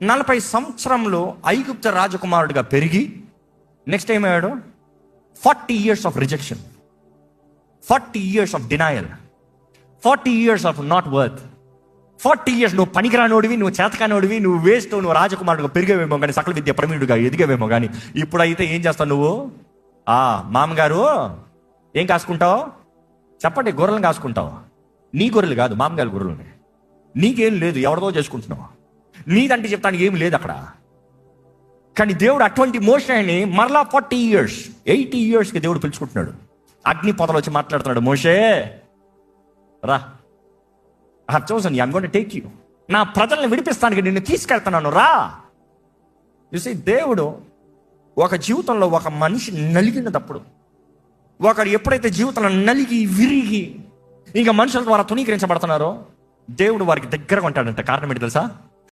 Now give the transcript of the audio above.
40 సంవత్సరంలో ఐగుప్త రాజకుమారుడిగా పెరిగి నెక్స్ట్ ఏమయ్యాడు? 40 years of rejection, 40 years of denial, 40 years of not worth, 40 years నువ్వు పనికిరానోడివి, నువ్వు చేతకానోడివి, నువ్వు వేస్ట్, నువ్వు రాజకుమారుడుగా పెరిగేవేమో కానీ, సకల విద్య ప్రవీణుడిగా ఎదిగేవేమో కానీ, ఇప్పుడైతే ఏం చేస్తావు నువ్వు? మామగారు ఏం కాసుకుంటావు చెప్పండి? గొర్రెలను కాసుకుంటావు. నీ గొర్రెలు కాదు, మామగారు గొర్రెలని. నీకేం లేదు, ఎవరిదో చేసుకుంటున్నావు. నీదంటే చెప్తానికి ఏం లేదు అక్కడ. కానీ దేవుడు అటువంటి మోషేని మరలా 40 years, 80 yearsకి దేవుడు పిలుచుకుంటున్నాడు. అగ్ని పొదలు వచ్చి మాట్లాడుతున్నాడు, మోషే రా, I have chosen you, I am going to take you. నా ప్రజల్ని విడిపిస్తానికి నిన్ను తీసుకెళ్తున్నాను, రా. చూసి దేవుడు ఒక జీవితంలో ఒక మనిషి నలిగినప్పుడు, ఒకడు ఎప్పుడైతే జీవితంలో నలిగి విరిగి ఇంకా మనుషుల ద్వారా తునీకరించబడుతున్నారో, దేవుడు వారికి దగ్గరగా ఉంటాడంట. కారణం ఏంటి తెలుసా?